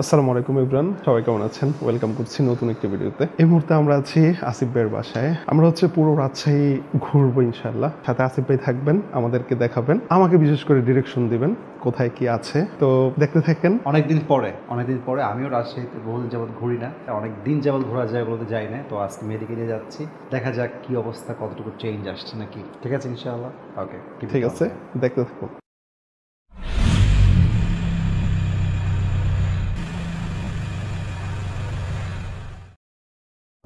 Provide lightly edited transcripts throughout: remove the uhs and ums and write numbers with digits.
আসসালামু আলাইকুম এভরিওয়ান, সবাই কেমন আছেন? ওয়েলকাম করছি নতুন একটি ভিডিওতে। এই মুহূর্তে আমরা আছি আসিফ ভাইয়ের বাসায়। আমরা পুরো রাজশাহী ঘুরবো ইনশাআল্লাহ। সাথে আসিফ ভাই থাকবেন, আমাদেরকে দেখাবেন, আমাকে বিশেষ করে ডিরেকশন দিবেন কোথায় কি আছে। তো দেখতে থাকেন। অনেকদিন পরে আমিও রাজশাহীতে বহুদিন যাবত ঘুরি না, অনেক দিন যাবত ঘোরা যায় বলতে যাই না। তো আজকে মেডিকেলে যাচ্ছি, দেখা যাক কি অবস্থা, কতটুকু চেঞ্জ আসছে নাকি। ঠিক আছে ইনশাআল্লাহ। ওকে, ঠিক আছে, দেখতে থাকুন।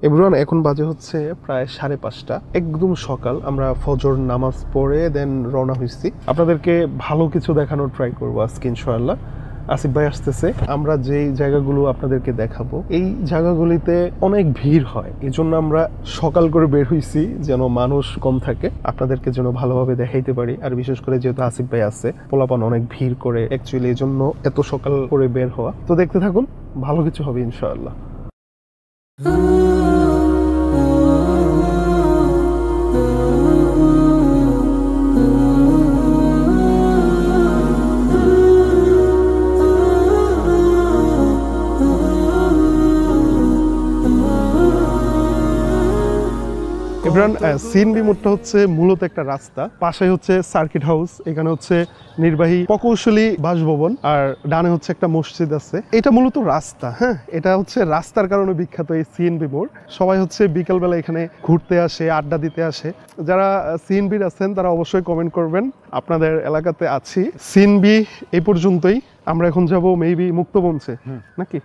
এভরিওয়ান, এখন বাজে হচ্ছে প্রায় 5:30, একদম সকাল। আমরা ফজর নামাজ পড়ে দেন রওনা হয়েছি। আপনাদেরকে ভালো কিছু দেখানোর ট্রাই করবো আজকে ইনশাআল্লাহ। আসিফ ভাই আসতেছে। আমরা যেই জায়গাগুলো আপনাদেরকে দেখাবো, এই জায়গাগুলিতে অনেক ভিড় হয়, এই জন্য আমরা সকাল করে বের হয়েছি যেন মানুষ কম থাকে, আপনাদেরকে যেন ভালোভাবে দেখাইতে পারি। আর বিশেষ করে যেহেতু আসিফ ভাই আছে, পোলাপান অনেক ভিড় করে, অ্যাকচুয়ালি এই জন্য এত সকাল করে বের হওয়া। তো দেখতে থাকুন, ভালো কিছু হবে ইনশাআল্লাহ। সিএনবি মোড়টা হচ্ছে মূলত একটা রাস্তা, পাশে হচ্ছে সার্কিট হাউস, এখানে হচ্ছে নির্বাহী প্রকৌশলী বাসভবন, আর ডানে হচ্ছে একটা মসজিদ আছে। এটা মূলত রাস্তা। হ্যাঁ, এটা হচ্ছে রাস্তার কারণে বিখ্যাত এই সিএনবি মোড়। সবাই হচ্ছে বিকেলবেলা এখানে ঘুরতে আসে, আড্ডা দিতে আসে। যারা সিএনবির আছেন তারা অবশ্যই কমেন্ট করবেন আপনাদের এলাকাতে আছি। সিএনবি এই পর্যন্তই। আমরা এখন যাব মেবি মুক্তমঞ্চে নাকি।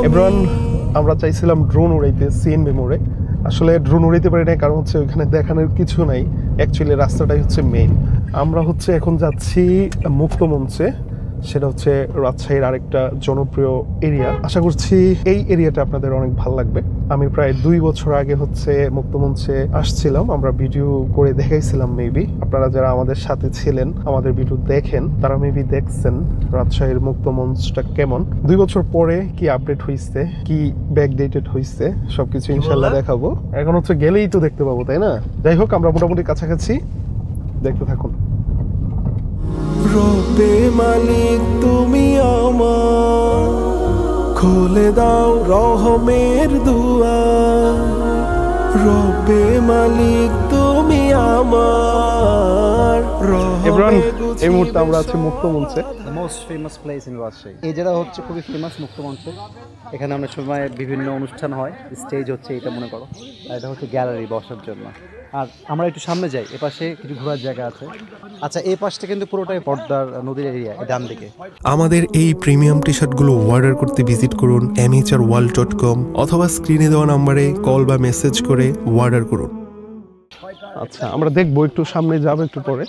এভরিওয়ান, আমরা চাইছিলাম ড্রোন উড়াইতে সিএনবি মোড়ে। আসলে ড্রোন উড়াইতে পারি না, কারণ হচ্ছে ওইখানে দেখানোর কিছু নাই। অ্যাকচুয়ালি রাস্তাটাই হচ্ছে মেইন। আমরা হচ্ছে এখন যাচ্ছি মুক্তমঞ্চে, সেটা হচ্ছে রাজশাহীর আরেকটা জনপ্রিয় এরিয়া। আশা করছি এই এরিয়াটা আপনাদের অনেক ভালো লাগবে। আমি প্রায় 2 বছর আগে হচ্ছে মুক্তমঞ্চে আসছিলাম, আমরা ভিডিও করে দেখাইছিলাম। মেবি আপনারা যারা আমাদের সাথে ছিলেন, আমাদের ভিডিও দেখেন, তারা মেবি দেখছেন রাজশাহীর মুক্তমঞ্চটা কেমন। 2 বছর পরে কি আপডেট হয়েছে, কি ব্যাকডেটেড হয়েছে, সবকিছু ইনশাল্লাহ দেখাবো। এখন হচ্ছে গেলেই তো দেখতে পাবো, তাই না? যাই হোক, আমরা মোটামুটি কাছাকাছি, দেখতে থাকুন। রব্বে মালিক তুমি আমার, খুলে দাও রহমের দুয়ার। রব্বে মালিক তুমি আমার। এই মুহূর্তে আমরা আছি মুক্তমঞ্চে, most famous place in Rajshahi. এই জায়গা হচ্ছে খুবই ফেমাস মুক্তমঞ্চ। এখানে অনেক সময় বিভিন্ন অনুষ্ঠান হয়, স্টেজ হচ্ছে এটা মনে করো, আর এটা হচ্ছে গ্যালারি বসার জন্য। আর আমরা একটু সামনে যাই, এপাশে কিছু ঘোরার জায়গা আছে। আচ্ছা, এই পাশটা কিন্তু পুরোটাই পদ্মার নদীর এরিয়া, ডান দিকে। আমাদের এই প্রিমিয়াম টি শার্টগুলো অর্ডার করতে ভিজিট করুন mhrworld.com অথবা স্ক্রিনে দেওয়া নাম্বারে কল বা মেসেজ করে অর্ডার করুন। আচ্ছা, আমরা দেখবো, একটু সামনে যাবো একটু পরে।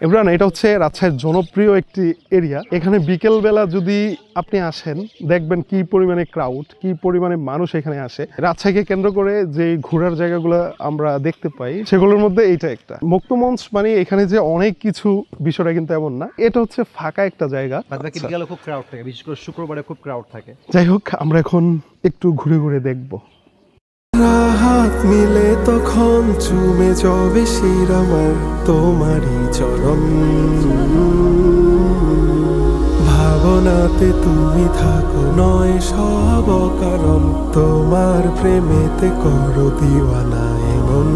এভরিওয়ান, এটা হচ্ছে রাজশাহীর জনপ্রিয় একটি এরিয়া। এখানে বিকেলবেলা যদি আপনি আসেন, দেখবেন কি পরিমাণে ক্রাউড, কি পরিমাণে মানুষ এখানে আসে। রাজশাহীকে কেন্দ্র করে যে ঘোরার জায়গাগুলো আমরা দেখতে পাই, সেগুলোর মধ্যে এইটা একটা। মুক্তমঞ্চ মানে এখানে যে অনেক কিছু, বিষয়টা কিন্তু এমন না। এটা হচ্ছে ফাঁকা একটা জায়গা। বিকেলে খুব ক্রাউড থাকে, বিশেষ করে শুক্রবারে খুব ক্রাউড থাকে। যাই হোক, আমরা এখন একটু ঘুরে ঘুরে দেখবো। হাত মিলে তখন চুমে যাবে শির আমার তোমারই চরণ। ভাবনাতে তুমি থাকো নয় সব কারণ, তোমার প্রেমেতে করো দিওয়ানা এমন।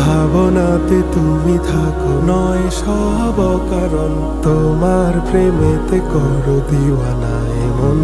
ভাবনাতে তুমি থাকো নয় সব কারণ, তোমার প্রেমেতে করো দিওয়ানা এমন।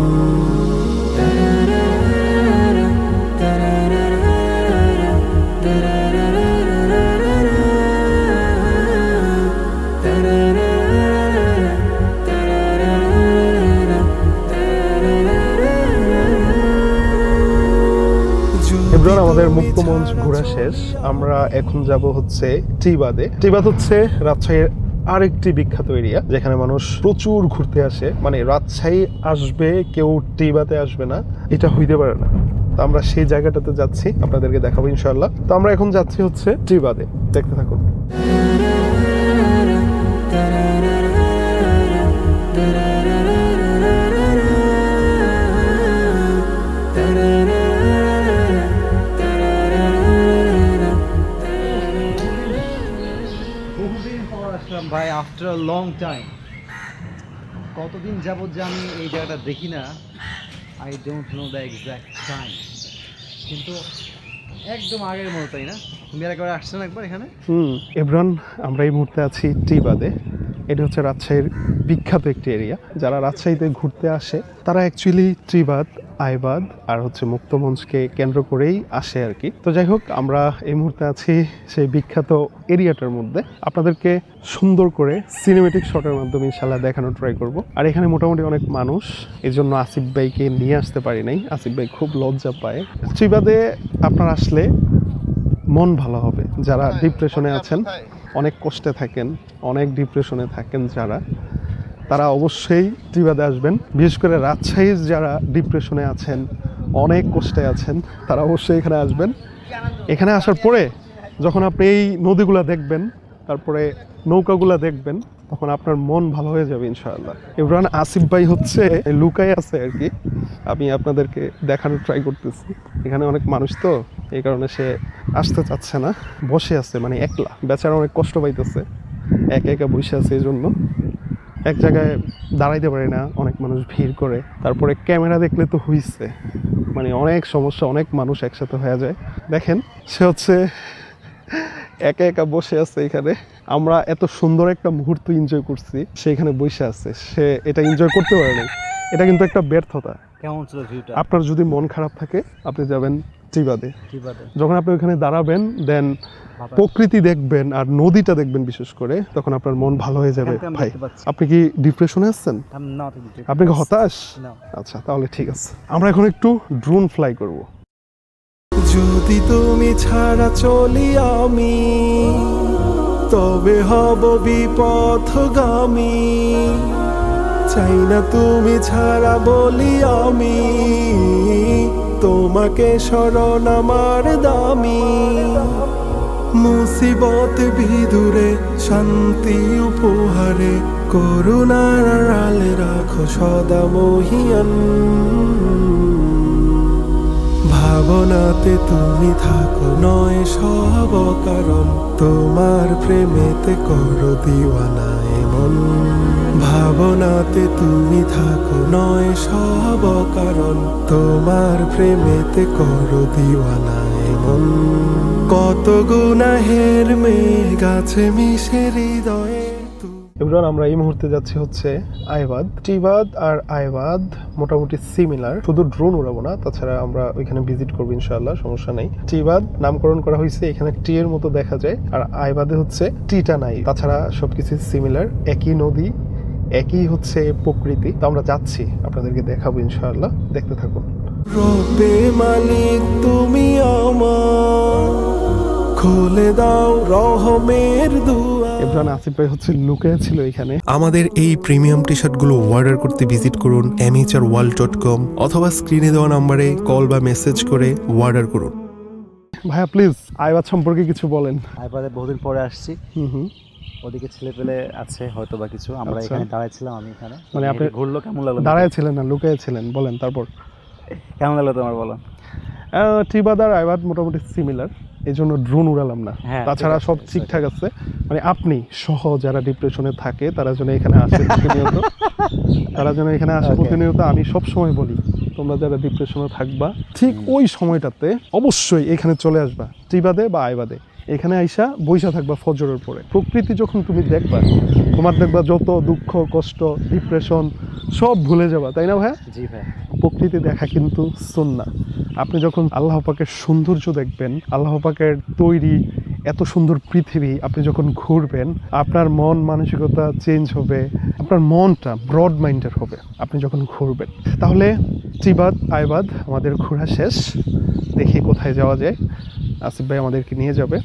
আমাদের মুক্তমঞ্চ ঘোরা শেষ। আমরা এখন যাব হচ্ছে টিবাদে। টিবাদ হচ্ছে রাজশাহীর আরেকটি বিখ্যাত এরিয়া, যেখানে মানুষ প্রচুর ঘুরতে আসে। মানে রাজশাহী আসবে কেউ টিবাদে আসবে না, এটা হইতে পারে না। তো আমরা সেই জায়গাটাতে যাচ্ছি, আপনাদেরকে দেখাবো ইনশাআল্লাহ। তো আমরা এখন যাচ্ছি হচ্ছে টিবাদে, দেখতে থাকুন। বহুদিন পর আসলাম ভাই, আফটার আ লং টাইম। কতদিন যাবত যে আমি এই জায়গাটা দেখি না, I don't know the exact time, কিন্তু একদম আগের মতো, তাই না? তুমি আর একবার আসছো না একবার এখানে? এভরান, আমরা এই মুহূর্তে আছি টিবাদে। এটা হচ্ছে রাজশাহীর বিখ্যাত একটি এরিয়া। যারা রাজশাহীতে ঘুরতে আসে তারা অ্যাকচুয়ালি ত্রিবাদ, আইবাদ আর হচ্ছে মুক্তমঞ্চকে কেন্দ্র করেই আসে আর কি। তো যাই হোক, আমরা এই মুহূর্তে আছি সেই বিখ্যাত এরিয়াটার মধ্যে। আপনাদেরকে সুন্দর করে সিনেমেটিক শটের মাধ্যমে ইনশাল্লাহ দেখানোর ট্রাই করব। আর এখানে মোটামুটি অনেক মানুষ, এই জন্য আসিফ ভাইকে নিয়ে আসতে পারি নাই। আসিফ ভাই খুব লজ্জা পায়। ত্রিবাদে আপনার আসলে মন ভালো হবে। যারা ডিপ্রেশনে আছেন, অনেক কষ্টে থাকেন, অনেক ডিপ্রেশনে থাকেন যারা, তারা অবশ্যই ত্রিবাদে আসবেন। বিশেষ করে রাজশাহীর যারা ডিপ্রেশনে আছেন, অনেক কষ্টে আছেন, তারা অবশ্যই এখানে আসবেন। এখানে আসার পরে যখন আপনি এই নদীগুলো দেখবেন, তারপরে নৌকাগুলো দেখবেন, তখন আপনার মন ভালো হয়ে যাবে ইনশাআল্লাহ। এবার আসিফ ভাই হচ্ছে লুকায় আছে আর কি, আমি আপনাদেরকে দেখানোর ট্রাই করতেছি। এখানে অনেক মানুষ তো, এই কারণে সে আসতে চাচ্ছে না, বসে আছে, মানে একলা, বেচারা অনেক কষ্ট পাইতেছে, একা একা বসে আছে। এই জন্য এক জায়গায় দাঁড়াইতে পারে না, অনেক মানুষ ভিড় করে। তারপরে ক্যামেরা দেখলে তো হইছে, মানে অনেক সমস্যা, অনেক মানুষ একসাথে হয়ে যায়। দেখেন, সে হচ্ছে একা একা বসে আছে এখানে। আমরা এত সুন্দর একটা মুহূর্ত এনজয় করছি, সে এখানে বসে আছে, সে এটা এনজয় করতে পারে নাই। এটা কিন্তু একটা ব্যর্থতা। কেমন ছিল ভিউটা? আপনার যদি মন খারাপ থাকে, আপনি যাবেন ত্রিবাদে। যখন আপনি ওখানে দাঁড়াবেন, দেন প্রকৃতি দেখবেন আর নদীটা দেখবেন বিশেষ করে, তখন আপনার মন ভালো হয়ে যাবে। ভাই, আপনি কি ডিপ্রেশনে আছেন? আপনি কি হতাশ? আচ্ছা, তাহলে ঠিক আছে, আমরা এখন একটু ড্রোন ফ্লাই করব। যদি তুমি ছাড়া চলি আমি, তবে হব বিপথগামী। চাই না তুমি ছাড়া বলি আমি, তোমাকে শরণ আমার দামি। মুসিবত বিদুরে শান্তি উপহারে, করুণার আড়ালে রাখো সদা মহিয়ান। ভাবনাতে তুমি থাকো নয় সব কারণ, তোমার প্রেমেতে করো দিওয়ানা এমন। ভাবনাতে তুমি থাকো নয় সব কারণ, তোমার প্রেমেতে করো দিওয়ানা এমন। কত গুনাহের মেঘ আছে মিশে হৃদয়ে। এবার আমরা এই মুহূর্তে যাচ্ছি হচ্ছে আইবাদ। ত্রিবাদ আর আইবাদ মোটামুটি সিমিলার, শুধু ড্রোন উড়াবো না, তাছাড়া আমরা ওইখানে ভিজিট করবো ইনশাআল্লাহ, সমস্যা নেই। ত্রিবাদ নামকরণ করা হয়েছে, এখানে টি এর মতো দেখা যায়, আর আইবাদে হচ্ছে টিটা নাই। তাছাড়া সবকিছু সিমিলার, একই নদী, একই হচ্ছে প্রকৃতি। তো আমরা যাচ্ছি, আপনাদেরকে দেখাবো ইনশাআল্লাহ, দেখতে থাকুন। রব্বে মালিক তুমি আমার, খুলে দাও রহমের দুয়ার। এবার আসিফ ভাই হচ্ছে লুকিয়ে ছিল এখানে। আমাদের এই প্রিমিয়াম টি শার্টগুলো অর্ডার করতে ভিজিট করুন mhrworld.com অথবা স্ক্রিনে দেওয়া নম্বরে কল বা মেসেজ করে অর্ডার করুন। ভাইয়া প্লিজ আইবাদ সম্পর্কে কিছু বলেন। আইবাদে বহুদিন পরে আসছি। ওদিকে ছেলে পেলে আছে হয়তো বা কিছু, আমরা এখানে দাঁড়াইছিলাম, আমি এখানে। মানে আপনি ঘুরলো, কেমন লাগলো? দাঁড়াইছিলেন না লুকিয়েছিলেন? বলেন তারপর কেমন লাগলো তোমার, বলো। ত্রিবাদ আর আইবাদ মোটামুটি সিমিলার, এই জন্য ড্রোন উড়ালাম না। তাছাড়া সব ঠিকঠাক আছে। মানে আপনি সহ যারা ডিপ্রেশনে থাকে তারা যেন এখানে আসে প্রতিনিয়ত, তারা যেন এখানে আসে প্রতিনিয়ত। আমি সব সময় বলি, তোমরা যারা ডিপ্রেশনে থাকবা, ঠিক ওই সময়টাতে অবশ্যই এখানে চলে আসবা, ত্রিবাদে বা আইবাদে। এখানে আইসা বইসা থাকবা ফজরের পরে। প্রকৃতি যখন তুমি দেখবা, তোমার দেখবা যত দুঃখ কষ্ট ডিপ্রেশন সব ভুলে যাবা, তাই না ভাইয়া? জি ভাই। প্রকৃতি দেখা কিন্তু সুন্নাহ। আপনি যখন আল্লাহ পাকের সৌন্দর্য দেখবেন, আল্লাহ পাকের তৈরি এত সুন্দর পৃথিবী, আপনি যখন ঘুরবেন, আপনার মন মানসিকতা চেঞ্জ হবে, আপনার মনটা ব্রড মাইন্ডের হবে আপনি যখন ঘুরবেন। তাহলে ত্রিবাদ আইবাদ আমাদের ঘোরা শেষ, দেখি কোথায় যাওয়া যায়। আসিফ ভাই আমাদেরকে নিয়ে যাবে।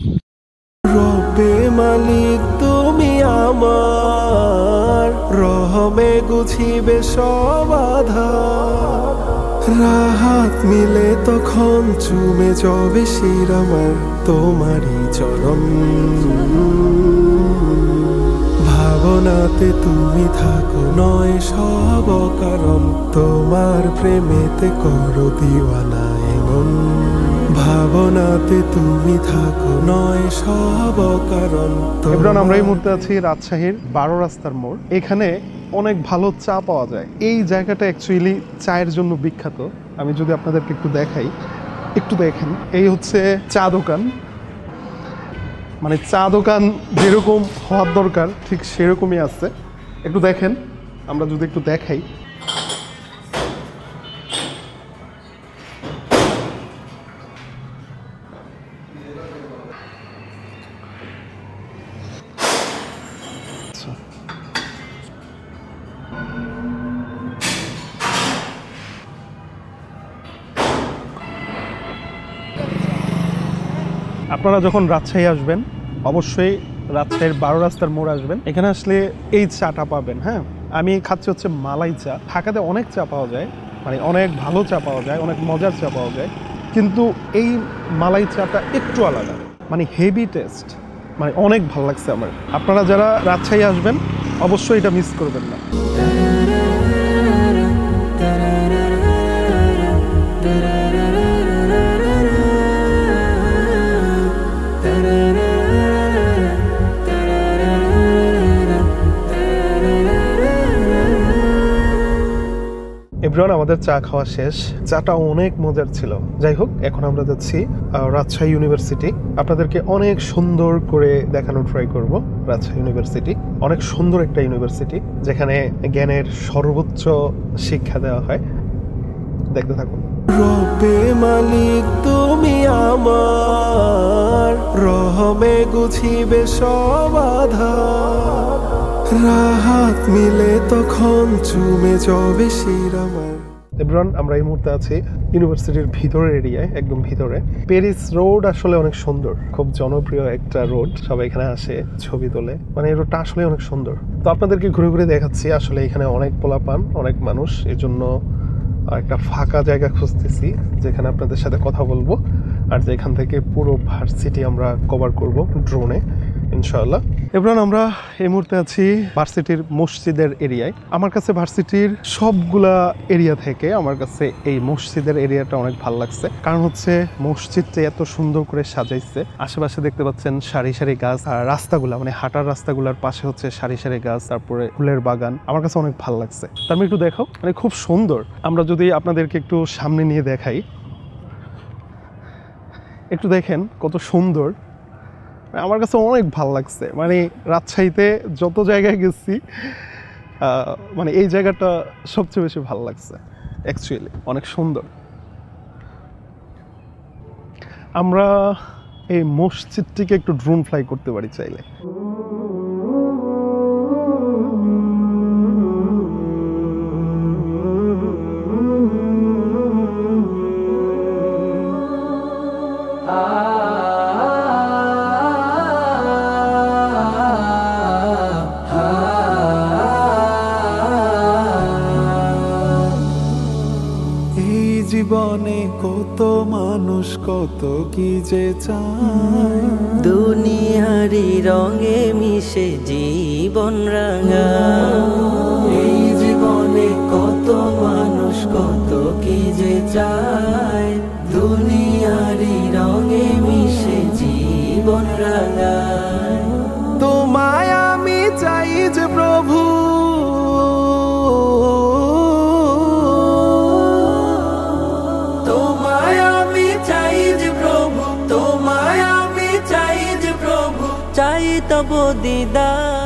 রব্বে মালিক তুমি আমার, রহমে গুছিবে সব আধার। রাহাত মিলে তখন চুমে যাবে শির আমার তোমারই চরণ। ভাবনাতে তুমি থাকো নয় সব কারণ, তোমার প্রেমেতে করো দিওয়ানা এমন। ভাবনাতে তুমি থাকো নয় সব কারণ। এবার আমরা এই মুহূর্তে আছি রাজশাহীর 12 রাস্তার মোড়। এখানে অনেক ভালো চা পাওয়া যায়। এই জায়গাটা অ্যাকচুয়ালি চায়ের জন্য বিখ্যাত। আমি যদি আপনাদেরকে একটু দেখাই, একটু দেখেন, এই হচ্ছে চা দোকান। মানে চা দোকান যেরকম হওয়ার দরকার ঠিক সেরকমই আছে। একটু দেখেন, আমরা যদি একটু দেখাই, আপনারা যখন রাজশাহী আসবেন অবশ্যই রাজশাহীর 12 রাস্তার মোড় আসবেন। এখানে আসলে এই চাটা পাবেন। হ্যাঁ, আমি খাচ্ছি হচ্ছে মালাই চা। ঢাকাতে অনেক চা পাওয়া যায়, মানে অনেক ভালো চা পাওয়া যায়, অনেক মজার চা পাওয়া যায়, কিন্তু এই মালাই চাটা একটু আলাদা, মানে হেভি টেস্ট, মানে অনেক ভালো লাগছে আমার। আপনারা যারা রাজশাহী আসবেন অবশ্যই এটা মিস করবেন না। এভরিওয়ান, আমাদের চা খাওয়া শেষ। চাটা অনেক মজার ছিল। যাই হোক, এখন আমরা যাচ্ছি রাজশাহী ইউনিভার্সিটি। আপনাদেরকে অনেক সুন্দর করে দেখানোর ট্রাই করব। রাজশাহী ইউনিভার্সিটি অনেক সুন্দর একটা ইউনিভার্সিটি, যেখানে জ্ঞানের সর্বোচ্চ শিক্ষা দেওয়া হয়। দেখতে থাকুন। রবে মালিক তুমি আমার, রহমে গুছিবে সব আধার, রাহাত মিলে তখন চুমে যাবে শির আমার। এভরিওয়ান, আমরা এই মুহূর্তে আছি ইউনিভার্সিটির ভিতরের এরিয়ায়, একদম ভিতরে। প্যারিস রোড আসলে অনেক সুন্দর, খুব জনপ্রিয় একটা রোড, সবাই এখানে আসে ছবি তোলে। মানে এই রোডটা আসলে অনেক সুন্দর। তো আপনাদেরকে ঘুরে ঘুরে দেখাচ্ছি। আসলে এখানে অনেক পোলাপান, অনেক মানুষ, এর জন্য একটা ফাঁকা জায়গা খুঁজতেছি যেখানে আপনাদের সাথে কথা বলবো, আর যেখান থেকে পুরো ভার্সিটি আমরা কভার করব ড্রোনে ইনশাআল্লাহ। এবার আমরা এই মুহূর্তে আছি ভার্সিটির মসজিদের এরিয়ায়। আমার কাছে ভার্সিটির সবগুলা এরিয়া থেকে আমার কাছে এই মসজিদের এরিয়াটা অনেক ভালো লাগছে। কারণ হচ্ছে মসজিদটা এত সুন্দর করে সাজাইছে। আশেপাশে দেখতে পাচ্ছেন সারি সারি গাছ, আর রাস্তাগুলা, মানে হাঁটার রাস্তাগুলার পাশে হচ্ছে সারি সারি গাছ, তারপরে ফুলের বাগান। আমার কাছে অনেক ভালো লাগছে। তার মানে একটু দেখো, মানে খুব সুন্দর। আমরা যদি আপনাদেরকে একটু সামনে নিয়ে দেখাই, একটু দেখেন কত সুন্দর। আমার কাছে অনেক ভালো লাগছে। মানে রাজশাহীতে যত জায়গায় গেছি, মানে এই জায়গাটা সবচেয়ে বেশি ভালো লাগছে। অ্যাকচুয়ালি অনেক সুন্দর। আমরা এই মসজিদটিকে একটু ড্রোন ফ্লাই করতে পারি চাইলে। জীবনে কত মানুষ কত কি যে চায়, দুনিয়ারি রঙে মিশে জীবন রাঙা। এই জীবনে কত মানুষ কত কি যে চায়, দুনিয়ারি রঙে মিশে জীবন রাঙা। তোমায় আমি চাই যে প্রভু,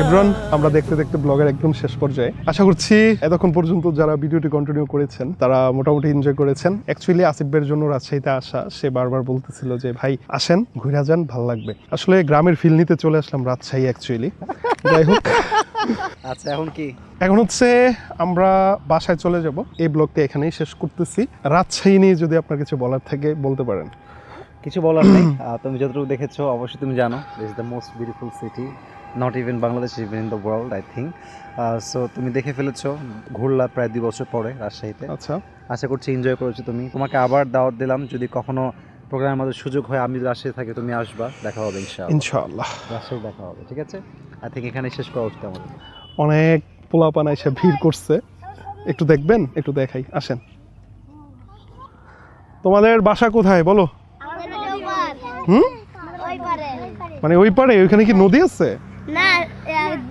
এভরিওয়ান, আমরা দেখতে দেখতে ব্লগের একদম শেষ পর্যায়ে। আশা করছি এতক্ষণ পর্যন্ত যারা ভিডিওটি কন্টিনিউ করেছেন তারা মোটামুটি এনজয় করেছেন। অ্যাকচুয়ালি আসিফের জন্য রাজশাহীতে আসা, সে বারবার বলতেছিল যে ভাই আসেন, ঘুরে যান, ভালো লাগবে। আসলে গ্রামের ফিল নিতে চলে আসলাম রাজশাহী অ্যাকচুয়ালি। যাই হোক, আচ্ছা এখন কি? এখন হচ্ছে আমরা বাসায় চলে যাব। এই ব্লগটা এখানেই শেষ করতেছি। রাজশাহী নিয়ে যদি আপনার কিছু বলার থাকে বলতে পারেন। কিছু বলার নেই। তুমি যতটুকু দেখেছো অবশ্যই তুমি জানো, this is the most beautiful city, not even Bangladesh, even in the world I think. So তুমি দেখে ফেলেছো, ঘুরলা প্রায় 2 বছর পরে রাজশাহীতে। আচ্ছা, আশা করছি এনজয় করেছো তুমি। তোমাকে আবার দাওয়াত দিলাম, যদি কখনো প্রোগ্রামের মধ্যে সুযোগ হয়, আমি রাজশাহী থাকি, তুমি আসবা, দেখা হবে ইনশাআল্লাহ। রাজশাহী দেখা হবে, ঠিক আছে? আই থিঙ্ক এখানে শেষ করা উচিত আমাদের। অনেক পোলাপান এসে ভিড় করছে, একটু দেখবেন, একটু দেখাই, আসেন। তোমাদের বাসা কোথায় বলো? হুম মানে ওই পারে ওইখানে কি নদী আছে? না,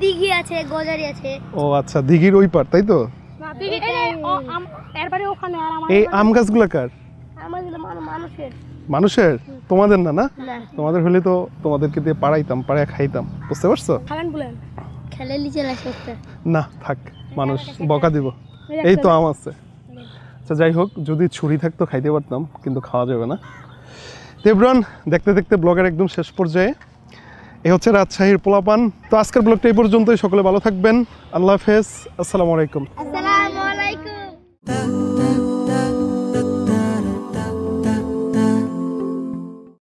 দিঘি আছে, গজারি আছে। ও আচ্ছা, দিঘির ওই পার, তাই তো? এই আম গাছগুলো কার? মানুষের। মানুষের? তোমাদের না? না, না, তোমাদের হলে তো তোমাদেরকে দিয়ে পাড়াইতাম, পাড়ায় খাইতাম, বুঝতে পারছো? খেলে নিচে আসতে। না থাক, মানুষ বকা দিব। এই তো আম আছে। আচ্ছা যাই হোক, যদি ছুরি থাকতো খাইতে পারতাম, কিন্তু খাওয়া যাবে না। দেবরন, দেখতে দেখতে ব্লগের একদম শেষ পর্যায়ে। এই হচ্ছে রাজশাহীর পোলাপান। তো আজকের ব্লগটা এই পর্যন্তই। সকলে ভালো থাকবেন। আল্লাহ হাফেজ, আসসালামু আলাইকুম।